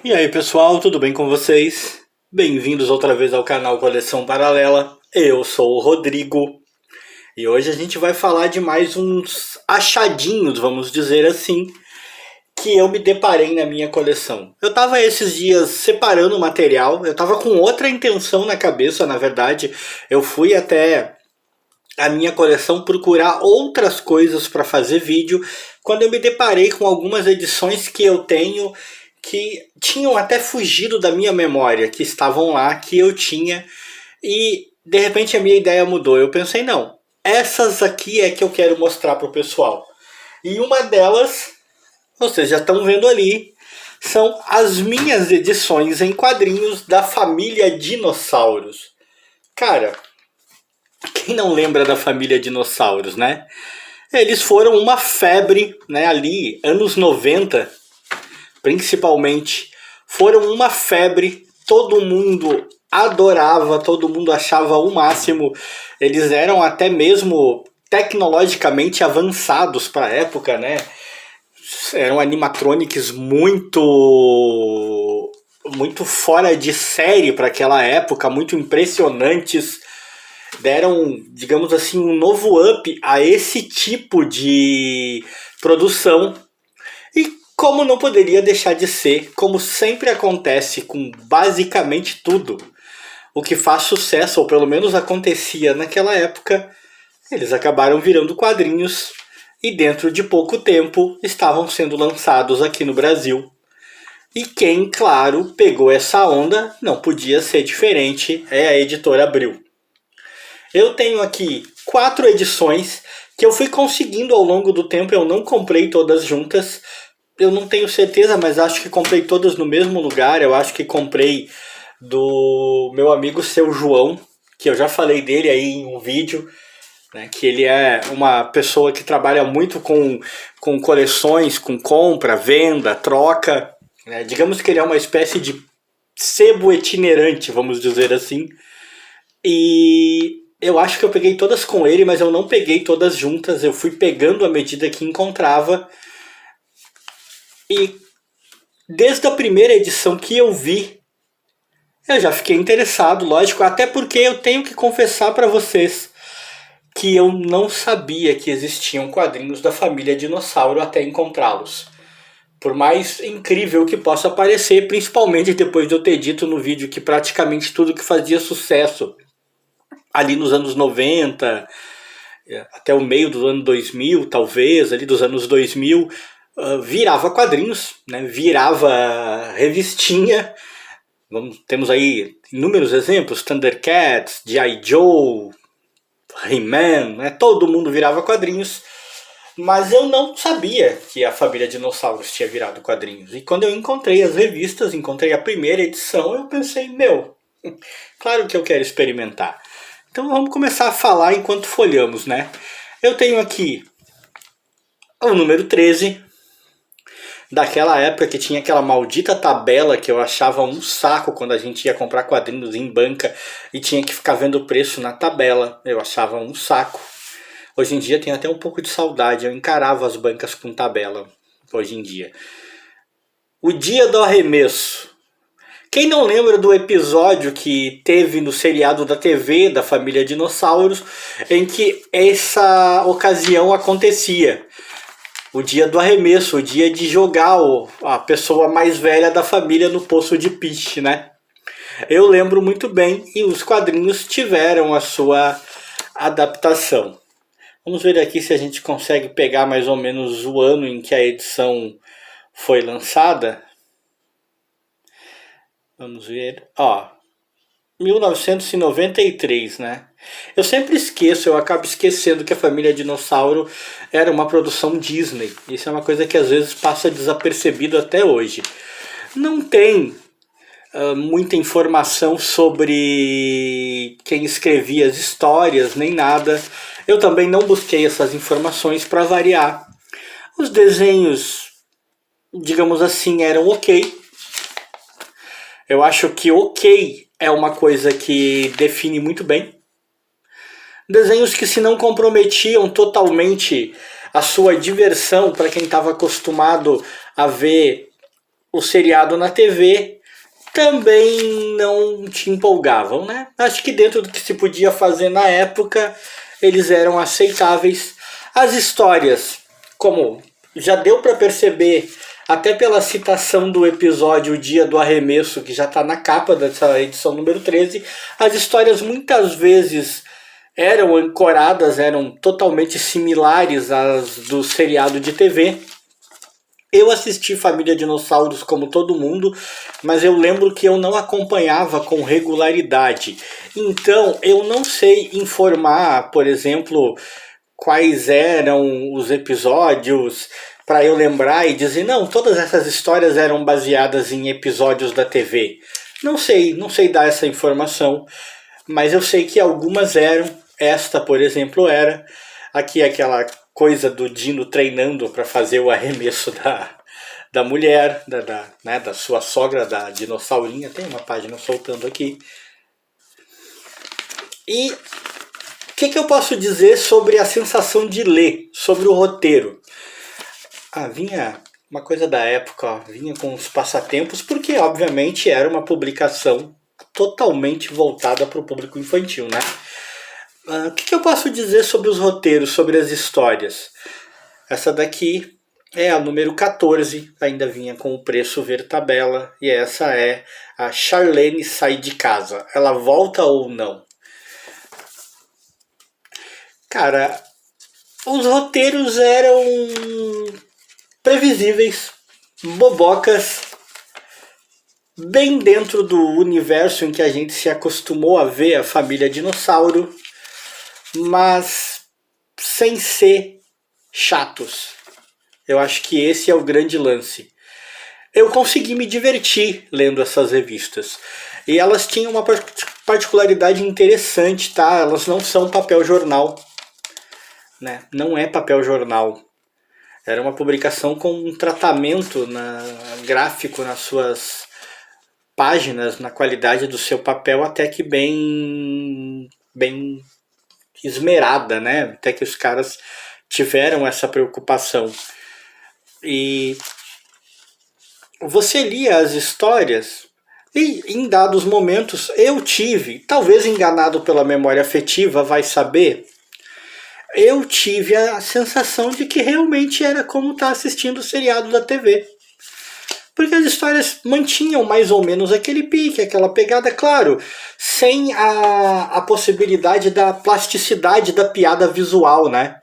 E aí pessoal, tudo bem com vocês? Bem-vindos outra vez ao canal Coleção Paralela. Eu sou o Rodrigo e hoje a gente vai falar de mais uns achadinhos, vamos dizer assim, que eu me deparei na minha coleção. Eu tava esses dias separando o material, eu tava com outra intenção na cabeça, na verdade. Eu fui até a minha coleção procurar outras coisas para fazer vídeo, quando eu me deparei com algumas edições que eu tenho que tinham até fugido da minha memória, que estavam lá, que eu tinha, e de repente a minha ideia mudou. Eu pensei, não, essas aqui é que eu quero mostrar pro pessoal. E uma delas, vocês já estão vendo ali, são as minhas edições em quadrinhos da família Dinossauros. Cara, quem não lembra da família Dinossauros, né? Eles foram uma febre, né, ali, anos 90, principalmente, foram uma febre, todo mundo adorava, todo mundo achava o máximo. Eles eram até mesmo tecnologicamente avançados para a época, né? Eram animatronics muito fora de série para aquela época, muito impressionantes. Deram, digamos assim, um novo up a esse tipo de produção. E como não poderia deixar de ser, como sempre acontece com basicamente tudo, o que faz sucesso, ou pelo menos acontecia naquela época, eles acabaram virando quadrinhos e dentro de pouco tempo estavam sendo lançados aqui no Brasil. E quem, claro, pegou essa onda, não podia ser diferente, é a editora Abril. Eu tenho aqui 4 edições que eu fui conseguindo ao longo do tempo, eu não comprei todas juntas. Eu não tenho certeza, mas acho que comprei todas no mesmo lugar. Eu acho que comprei do meu amigo Seu João, que eu já falei dele aí em um vídeo, né, que ele é uma pessoa que trabalha muito com coleções, com compra, venda, troca, né? Digamos que ele é uma espécie de sebo itinerante, vamos dizer assim. E eu acho que eu peguei todas com ele, mas eu não peguei todas juntas. Eu fui pegando à medida que encontrava. E desde a primeira edição que eu vi, eu já fiquei interessado, lógico, até porque eu tenho que confessar para vocês que eu não sabia que existiam quadrinhos da família Dinossauro até encontrá-los. Por mais incrível que possa parecer, principalmente depois de eu ter dito no vídeo que praticamente tudo que fazia sucesso ali nos anos 90, até o meio do ano 2000, talvez, ali dos anos 2000, virava quadrinhos, né? Virava revistinha. Temos aí inúmeros exemplos: Thundercats, G.I. Joe, He-Man, né? Todo mundo virava quadrinhos. Mas eu não sabia que a família Dinossauros tinha virado quadrinhos. E quando eu encontrei as revistas, encontrei a primeira edição, eu pensei, meu, claro que eu quero experimentar. Então vamos começar a falar enquanto folhamos, né? Eu tenho aqui o número 13, daquela época que tinha aquela maldita tabela que eu achava um saco quando a gente ia comprar quadrinhos em banca e tinha que ficar vendo o preço na tabela. Eu achava um saco. Hoje em dia tenho até um pouco de saudade, eu encarava as bancas com tabela hoje em dia. O Dia do Arremesso. Quem não lembra do episódio que teve no seriado da TV da família Dinossauros, em que essa ocasião acontecia? O dia do arremesso, o dia de jogar a pessoa mais velha da família no poço de piche, né? Eu lembro muito bem e os quadrinhos tiveram a sua adaptação. Vamos ver aqui se a gente consegue pegar mais ou menos o ano em que a edição foi lançada. Vamos ver, ó, 1993, né? Eu sempre esqueço, eu acabo esquecendo que a família Dinossauro era uma produção Disney. Isso é uma coisa que às vezes passa desapercebido até hoje. Não tem muita informação sobre quem escrevia as histórias, nem nada. Eu também não busquei essas informações para variar. Os desenhos, digamos assim, eram ok. Eu acho que ok é uma coisa que define muito bem. Desenhos que se não comprometiam totalmente a sua diversão para quem estava acostumado a ver o seriado na TV também não te empolgavam, né? Acho que dentro do que se podia fazer na época, eles eram aceitáveis. As histórias, como já deu para perceber, até pela citação do episódio O Dia do Arremesso, que já está na capa dessa edição número 13, as histórias muitas vezes eram ancoradas, eram totalmente similares às do seriado de TV. Eu assisti Família Dinossauros como todo mundo, mas eu lembro que eu não acompanhava com regularidade. Então, eu não sei informar, por exemplo, quais eram os episódios para eu lembrar e dizer, não, todas essas histórias eram baseadas em episódios da TV. Não sei dar essa informação, mas eu sei que algumas eram. Esta, por exemplo, era. Aqui aquela coisa do Dino treinando para fazer o arremesso da mulher, da sua sogra, da dinossaurinha. Tem uma página soltando aqui. E o que eu posso dizer sobre a sensação de ler, sobre o roteiro? Vinha uma coisa da época, ó, vinha com os passatempos, porque obviamente era uma publicação totalmente voltada para o público infantil, né? O que eu posso dizer sobre os roteiros, sobre as histórias? Essa daqui é a número 14, ainda vinha com o preço ver tabela, e essa é a Charlene Sai de Casa. Ela volta ou não? Cara, os roteiros eram previsíveis, bobocas, bem dentro do universo em que a gente se acostumou a ver a família dinossauro, mas sem ser chatos. Eu acho que esse é o grande lance. Eu consegui me divertir lendo essas revistas. E elas tinham uma particularidade interessante, tá? Elas não são papel jornal, né? Não é papel jornal. Era uma publicação com um tratamento gráfico nas suas páginas, na qualidade do seu papel, até que bem esmerada, né? Até que os caras tiveram essa preocupação. E você lia as histórias e em dados momentos eu tive, talvez enganado pela memória afetiva, vai saber, eu tive a sensação de que realmente era como estar assistindo o seriado da TV. Porque as histórias mantinham mais ou menos aquele pique, aquela pegada, claro, sem a possibilidade da plasticidade da piada visual, né?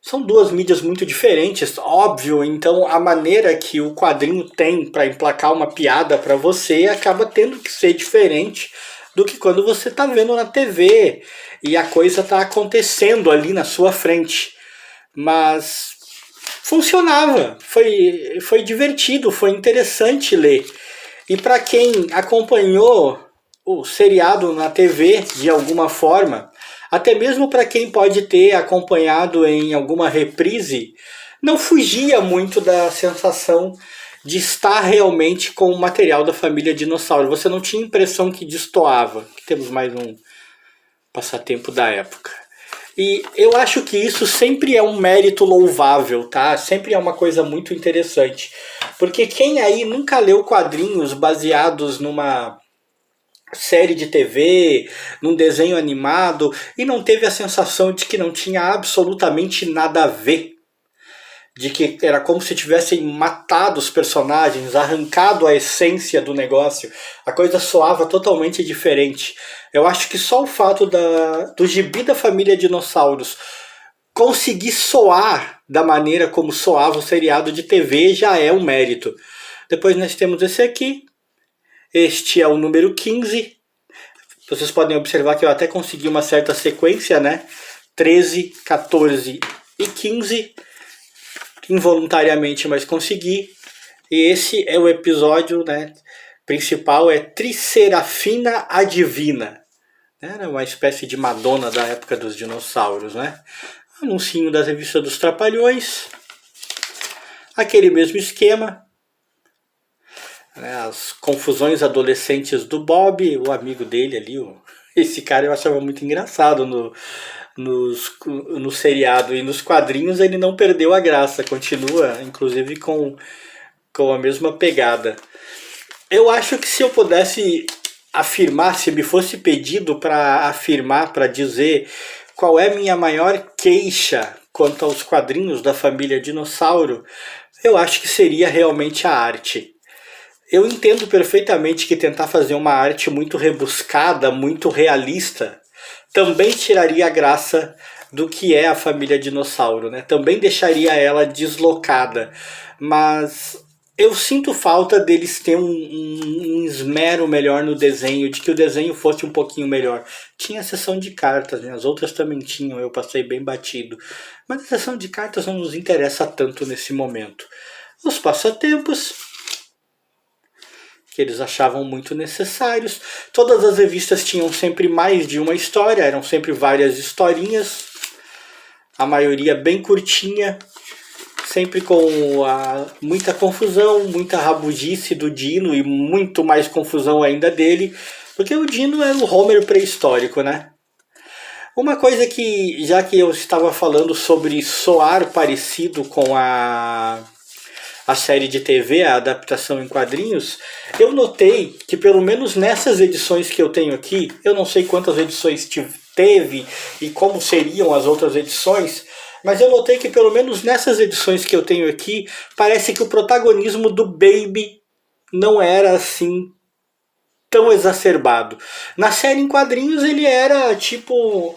São duas mídias muito diferentes, óbvio, então a maneira que o quadrinho tem para emplacar uma piada para você acaba tendo que ser diferente do que quando você está vendo na TV e a coisa está acontecendo ali na sua frente. Mas funcionava, foi divertido, foi interessante ler. E para quem acompanhou o seriado na TV de alguma forma, até mesmo para quem pode ter acompanhado em alguma reprise, não fugia muito da sensação de estar realmente com o material da família dinossauro. Você não tinha impressão que destoava. Aqui temos mais um passatempo da época. E eu acho que isso sempre é um mérito louvável, tá? Sempre é uma coisa muito interessante. Porque quem aí nunca leu quadrinhos baseados numa série de TV, num desenho animado, e não teve a sensação de que não tinha absolutamente nada a ver? De que era como se tivessem matado os personagens, arrancado a essência do negócio. A coisa soava totalmente diferente. Eu acho que só o fato do gibi da família Dinossauros conseguir soar da maneira como soava o seriado de TV já é um mérito. Depois nós temos esse aqui. Este é o número 15. Vocês podem observar que eu até consegui uma certa sequência, né? 13, 14 e 15. Involuntariamente, mas consegui. E esse é o episódio, né, principal, é Tricerafina a Divina. Era uma espécie de Madonna da época dos dinossauros, né? Anuncinho das revistas dos Trapalhões. Aquele mesmo esquema. As confusões adolescentes do Bob, o amigo dele ali. Esse cara eu achava muito engraçado no seriado, e nos quadrinhos ele não perdeu a graça. Continua, inclusive, com com a mesma pegada. Eu acho que se eu pudesse afirmar, se me fosse pedido para afirmar, para dizer qual é a minha maior queixa quanto aos quadrinhos da família Dinossauro, eu acho que seria realmente a arte. Eu entendo perfeitamente que tentar fazer uma arte muito rebuscada, muito realista, também tiraria a graça do que é a família Dinossauro, né? Também deixaria ela deslocada. Mas eu sinto falta deles ter um esmero melhor no desenho, de que o desenho fosse um pouquinho melhor. Tinha a sessão de cartas, né? As outras também tinham, eu passei bem batido. Mas a sessão de cartas não nos interessa tanto nesse momento. Os passatempos, que eles achavam muito necessários. Todas as revistas tinham sempre mais de uma história, eram sempre várias historinhas, a maioria bem curtinha, sempre com muita confusão, muita rabugice do Dino e muito mais confusão ainda dele, porque o Dino era o Homer pré-histórico, né? Uma coisa que, já que eu estava falando sobre soar parecido com a série de TV, a adaptação em quadrinhos, eu notei que pelo menos nessas edições que eu tenho aqui, eu não sei quantas edições teve e como seriam as outras edições, mas eu notei que pelo menos nessas edições que eu tenho aqui, parece que o protagonismo do Baby não era assim tão exacerbado. Na série em quadrinhos ele era tipo...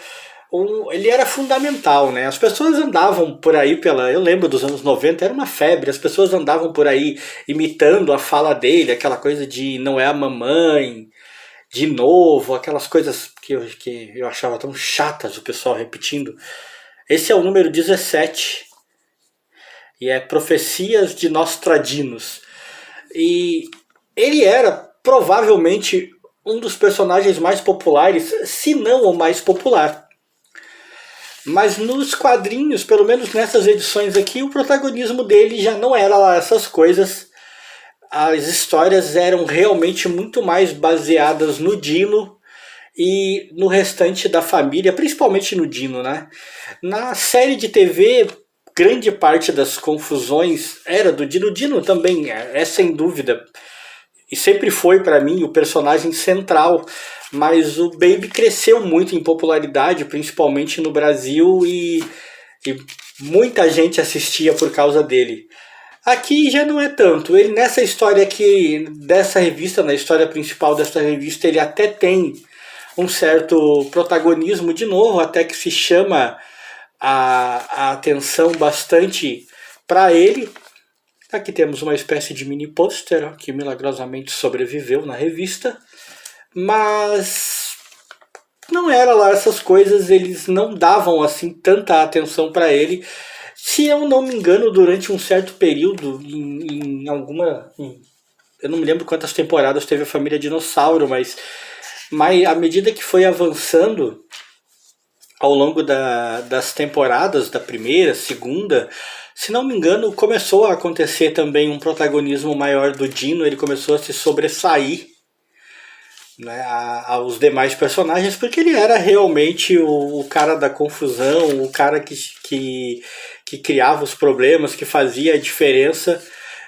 ele era fundamental, né? As pessoas andavam por aí eu lembro dos anos 90, era uma febre, as pessoas andavam por aí imitando a fala dele, aquela coisa de não é a mamãe, de novo, aquelas coisas que eu achava tão chatas o pessoal repetindo. Esse é o número 17 e é Profecias de Nostradinos. E ele era provavelmente um dos personagens mais populares, se não o mais popular. Mas nos quadrinhos, pelo menos nessas edições aqui, o protagonismo dele já não era lá essas coisas. As histórias eram realmente muito mais baseadas no Dino e no restante da família, principalmente no Dino, né? Na série de TV, grande parte das confusões era do Dino. O Dino também é sem dúvida, e sempre foi para mim o personagem central, mas o Baby cresceu muito em popularidade, principalmente no Brasil, e muita gente assistia por causa dele. Aqui já não é tanto. Ele, nessa história aqui, dessa revista, na história principal dessa revista, ele até tem um certo protagonismo de novo, até que se chama a atenção bastante para ele. Aqui temos uma espécie de mini pôster que milagrosamente sobreviveu na revista, mas não era lá essas coisas, eles não davam assim tanta atenção para ele. Se eu não me engano, durante um certo período, eu não me lembro quantas temporadas teve a família Dinossauro, mas à medida que foi avançando ao longo das temporadas, da primeira, segunda, se não me engano, começou a acontecer também um protagonismo maior do Dino, ele começou a se sobressair, né, aos demais personagens, porque ele era realmente o cara da confusão, o cara que criava os problemas, que fazia a diferença.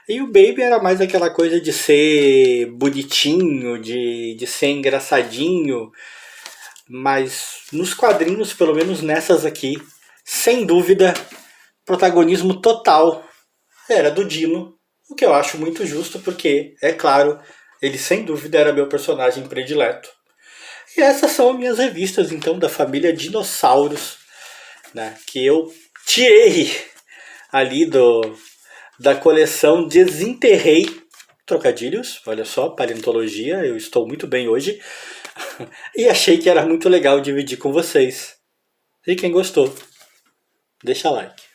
E o Baby era mais aquela coisa de ser bonitinho, de ser engraçadinho. Mas nos quadrinhos, pelo menos nessas aqui, sem dúvida, protagonismo total era do Dino, o que eu acho muito justo, porque, é claro, ele sem dúvida era meu personagem predileto. E essas são as minhas revistas, então, da família Dinossauros, né, que eu tirei ali da coleção, desenterrei, trocadilhos, olha só, paleontologia, eu estou muito bem hoje, e achei que era muito legal dividir com vocês. E quem gostou, deixa like.